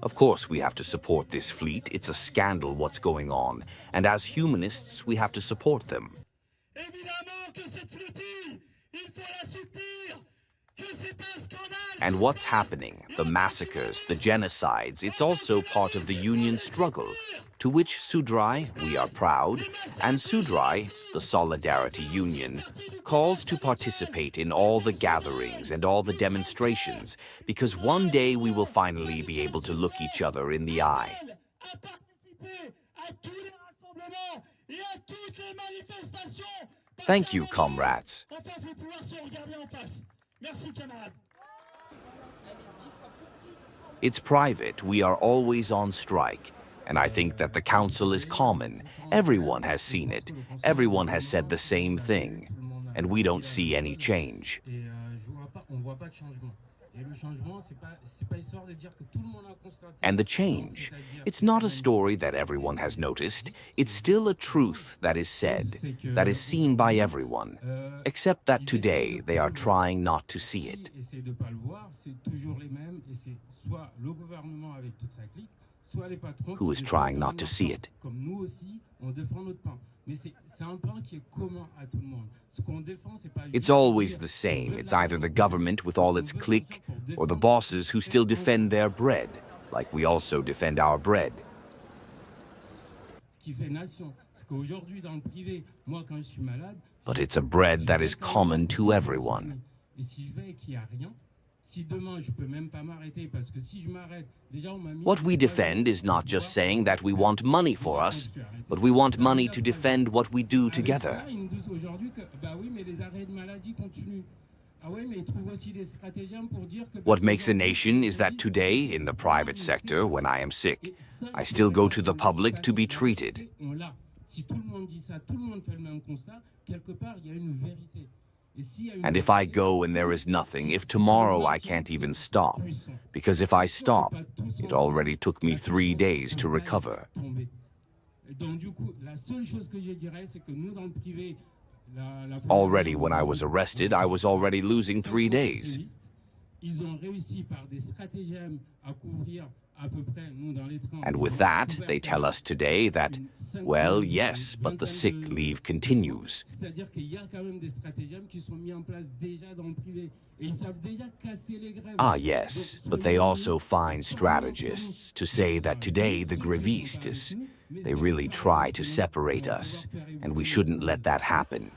Of course, we have to support this fleet. It's a scandal what's going on. And as humanists, we have to support them. And what's happening, the massacres, the genocides, it's also part of the union struggle, to which Sudrai, we are proud, and Sudrai, the Solidarity Union, calls to participate in all the gatherings and all the demonstrations, because one day we will finally be able to look each other in the eye. Thank you, comrades. It's private. We are always on strike. And I think that the council is common. Everyone has seen it. Everyone has said the same thing. And we don't see any change. And the change, it's not a story that everyone has noticed. It's still a truth that is said, that is seen by everyone, except that today they are trying not to see it. Who is trying not to see it? It's always the same. It's either the government with all its clique, or the bosses who still defend their bread, like we also defend our bread. But it's a bread that is common to everyone. What we defend is not just saying that we want money for us, but we want money to defend what we do together. What makes a nation is that today, in the private sector, when I am sick, I still go to the public to be treated. And if I go and there is nothing, if tomorrow I can't even stop, because if I stop, it already took me 3 days to recover. Already when I was arrested, I was already losing 3 days. And with that, they tell us today that, well, yes, but the sick leave continues. Ah, yes, but they also find strategists to say that today the grévistes, they really try to separate us, and we shouldn't let that happen.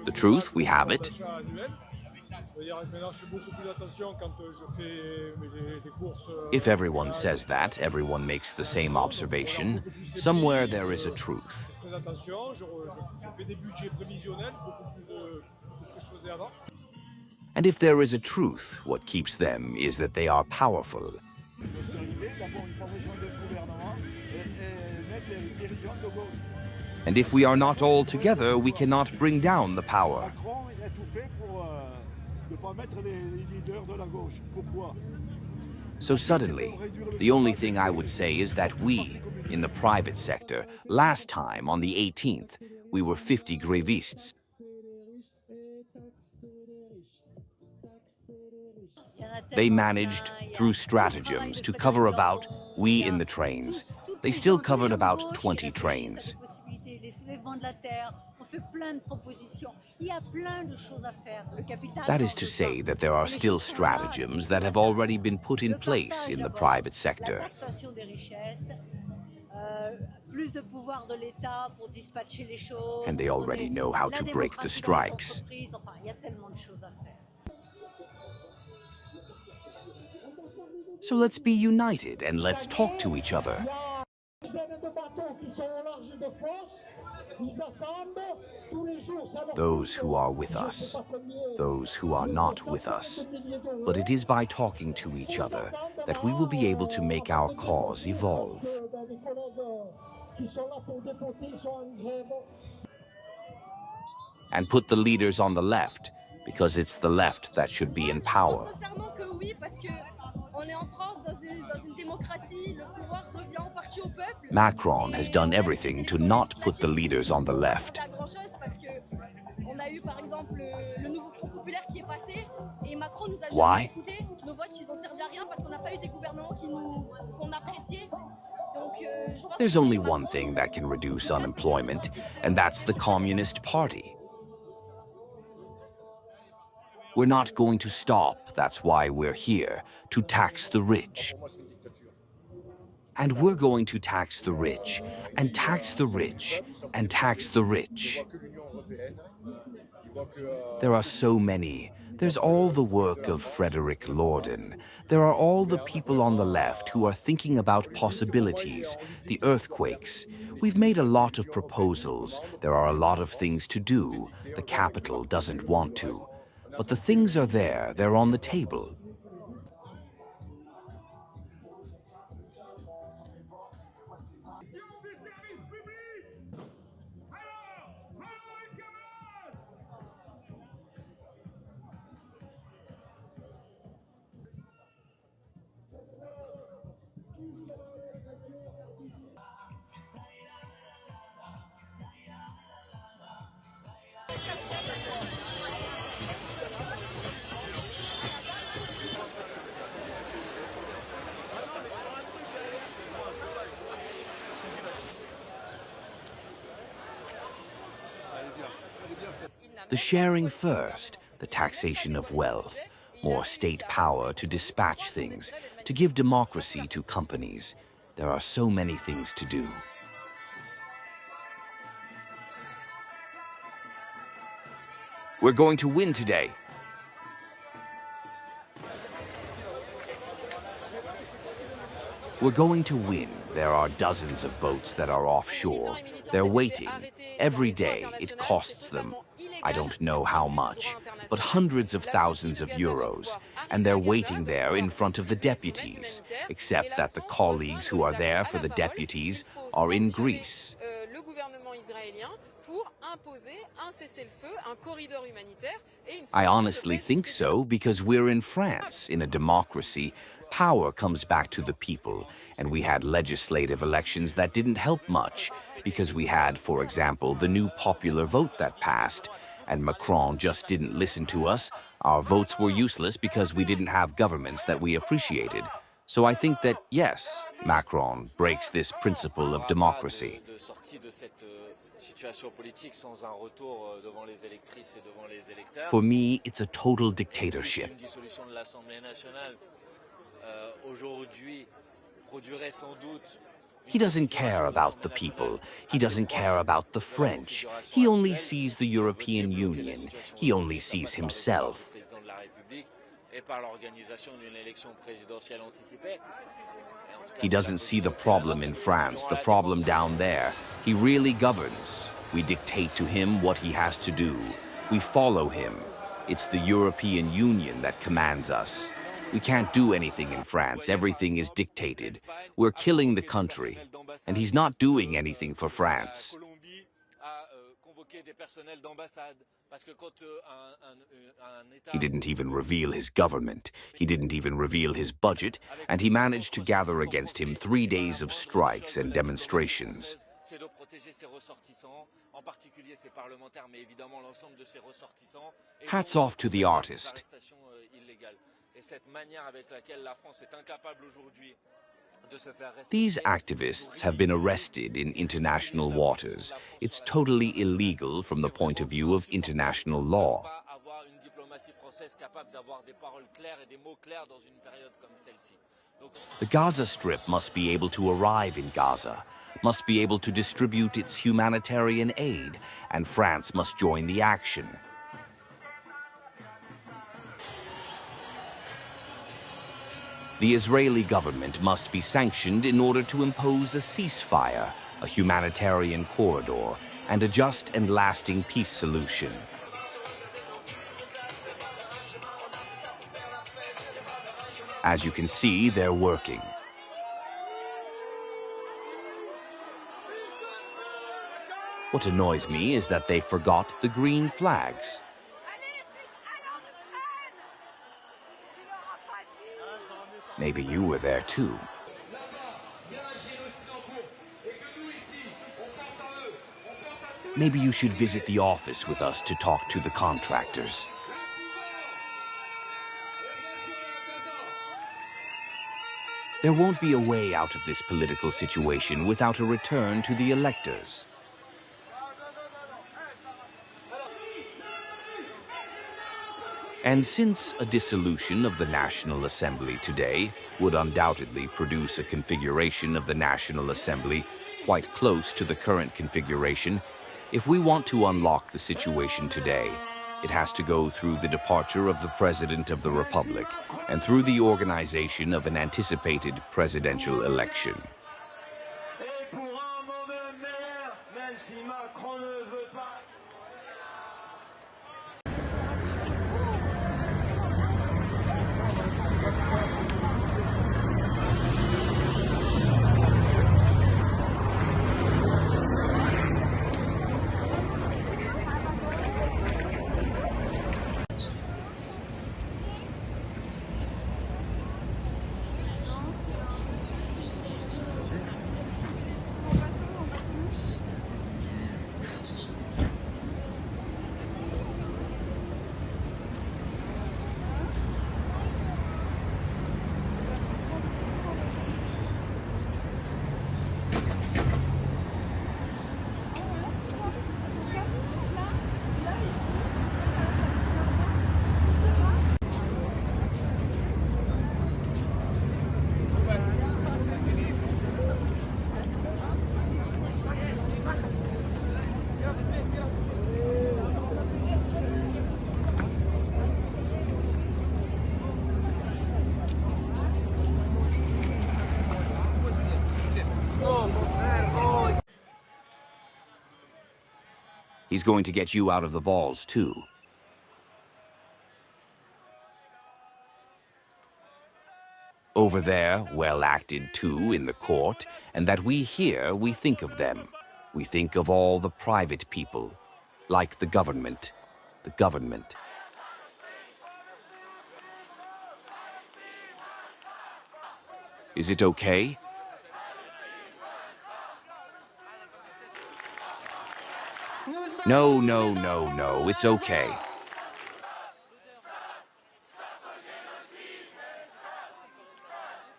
The truth, we have it. If everyone says that, everyone makes the same observation, somewhere there is a truth. And if there is a truth, what keeps them is that they are powerful. And if we are not all together, we cannot bring down the power. So suddenly, the only thing I would say is that we, in the private sector, last time on the 18th, we were 50 grévistes. They managed, through stratagems, to cover about, we in the trains, they still covered about 20 trains. That is to say that there are still stratagems that have already been put in place in the private sector. And they already know how to break the strikes. So let's be united and let's talk to each other. Those who are with us, those who are not with us. But it is by talking to each other that we will be able to make our cause evolve. And put the leaders on the left, because it's the left that should be in power. Macron has done everything to not put the leaders on the left. Why? There's only one thing that can reduce unemployment, and that's the Communist Party. We're not going to stop, that's why we're here, to tax the rich. And we're going to tax the rich, and tax the rich, and tax the rich. There are so many. There's all the work of Frederick Lorden. There are all the people on the left who are thinking about possibilities, the earthquakes. We've made a lot of proposals. There are a lot of things to do. The capital doesn't want to. But the things are there, they're on the table. The sharing first, the taxation of wealth, more state power to dispatch things, to give democracy to companies. There are so many things to do. We're going to win today. We're going to win. There are dozens of boats that are offshore. They're waiting. Every day, it costs them, I don't know how much, but hundreds of thousands of euros. And they're waiting there in front of the deputies, except that the colleagues who are there for the deputies are in Greece. I honestly think so, because we're in France. In a democracy, power comes back to the people, and we had legislative elections that didn't help much, because we had, for example, the new popular vote that passed, and Macron just didn't listen to us. Our votes were useless because we didn't have governments that we appreciated. So I think that, yes, Macron breaks this principle of democracy. For me, it's a total dictatorship. He doesn't care about the people. He doesn't care about the French. He only sees the European Union. He only sees himself. He doesn't see the problem in France, the problem down there. He really governs. We dictate to him what he has to do. We follow him. It's the European Union that commands us. We can't do anything in France. Everything is dictated. We're killing the country, and he's not doing anything for France. He didn't even reveal his government. He didn't even reveal his budget, and he managed to gather against him 3 days of strikes and demonstrations. Hats off to the artist. These activists have been arrested in international waters. It's totally illegal from the point of view of international law. The Gaza Strip must be able to arrive in Gaza, must be able to distribute its humanitarian aid, and France must join the action. The Israeli government must be sanctioned in order to impose a ceasefire, a humanitarian corridor, and a just and lasting peace solution. As you can see, they're working. What annoys me is that they forgot the green flags. Maybe you were there too. Maybe you should visit the office with us to talk to the contractors. There won't be a way out of this political situation without a return to the electors. And since a dissolution of the National Assembly today would undoubtedly produce a configuration of the National Assembly quite close to the current configuration, if we want to unlock the situation today, it has to go through the departure of the President of the Republic and through the organization of an anticipated presidential election. He's going to get you out of the balls, too. Over there, well acted too in the court, and that we here, we think of them. We think of all the private people, like the government. The government. Is it okay? No, no, no, no, it's okay.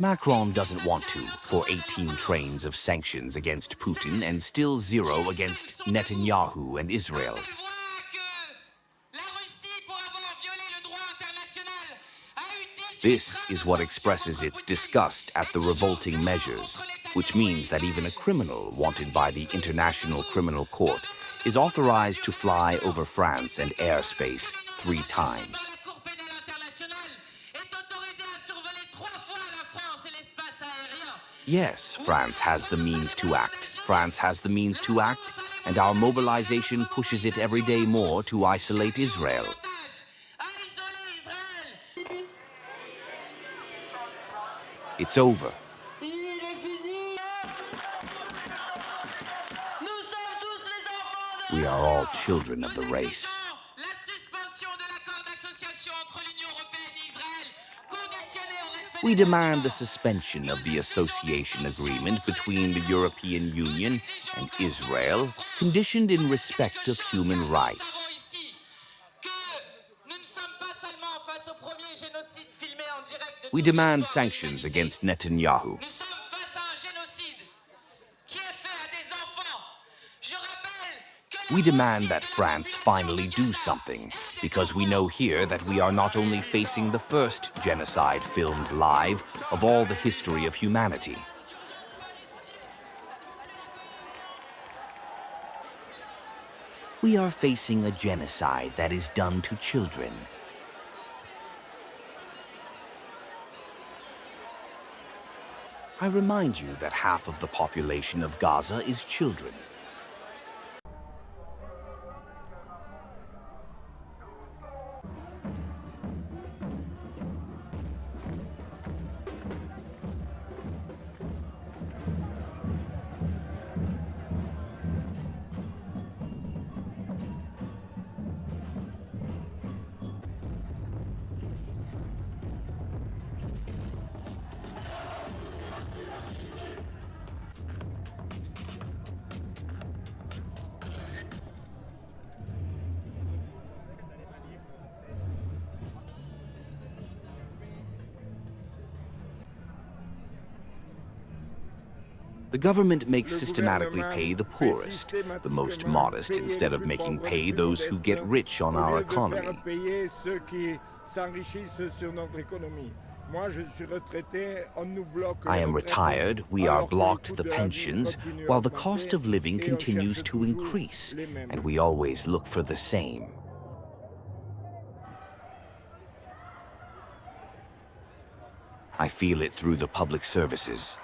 Macron doesn't want to, for 18 trains of sanctions against Putin and still 0 against Netanyahu and Israel. This is what expresses its disgust at the revolting measures. which means that even a criminal wanted by the International Criminal Court is authorized to fly over France and airspace 3 times. Yes, France has the means to act. France has the means to act, and our mobilization pushes it every day more to isolate Israel. It's over. We are all children of the race. We demand the suspension of the association agreement between the European Union and Israel, conditioned in respect of human rights. We demand sanctions against Netanyahu. We demand that France finally do something, because we know here that we are not only facing the first genocide filmed live of all the history of humanity. We are facing a genocide that is done to children. I remind you that half of the population of Gaza is children. The government makes systematically pay the poorest, the most modest, instead of making pay those who get rich on our economy. I am retired, we are blocked the pensions, while the cost of living continues to increase, and we always look for the same. I feel it through the public services.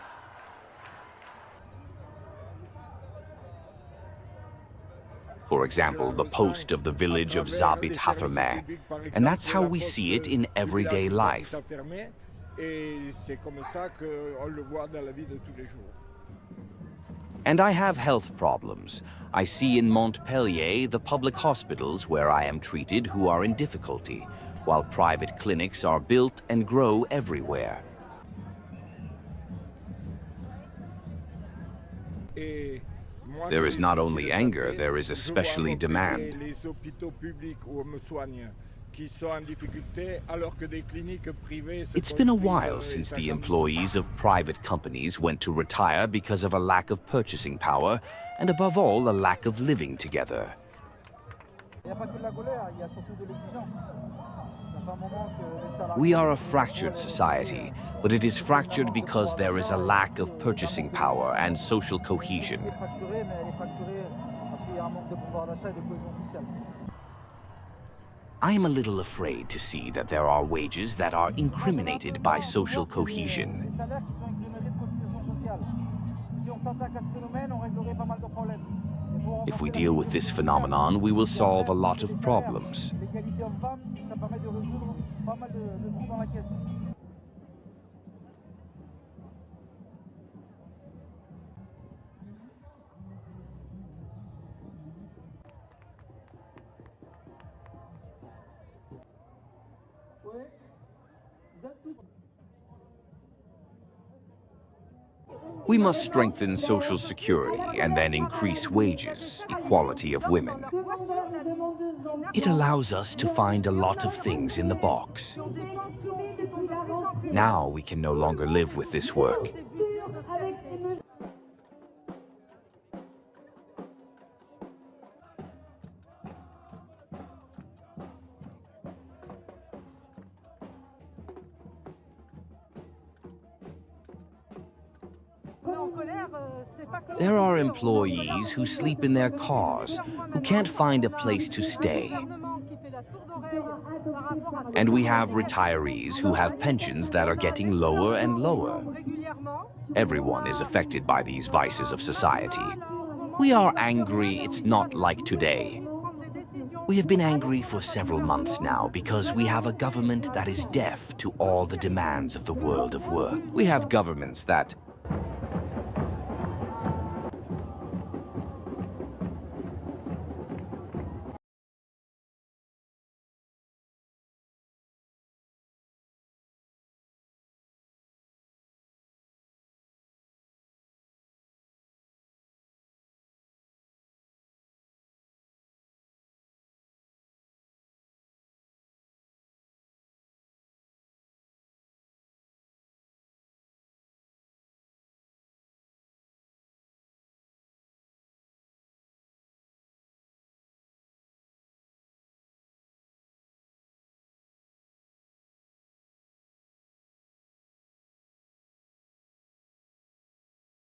For example, the post of the village of Zabit Hafermeh, and that's how we see it in everyday life. And I have health problems. I see in Montpellier the public hospitals where I am treated who are in difficulty, while private clinics are built and grow everywhere. There is not only anger, there is especially demand. It's been a while since the employees of private companies went to retire because of a lack of purchasing power, and above all, a lack of living together. We are a fractured society, but it is fractured because there is a lack of purchasing power and social cohesion. I am a little afraid to see that there are wages that are incriminated by social cohesion. If we deal with this phenomenon, we will solve a lot of problems. We must strengthen social security and then increase wages, equality of women. It allows us to find a lot of things in the box. Now we can no longer live with this work. There are employees who sleep in their cars, who can't find a place to stay. And we have retirees who have pensions that are getting lower and lower. Everyone is affected by these vices of society. We are angry it's not like today. We have been angry for several months now because we have a government that is deaf to all the demands of the world of work. We have governments that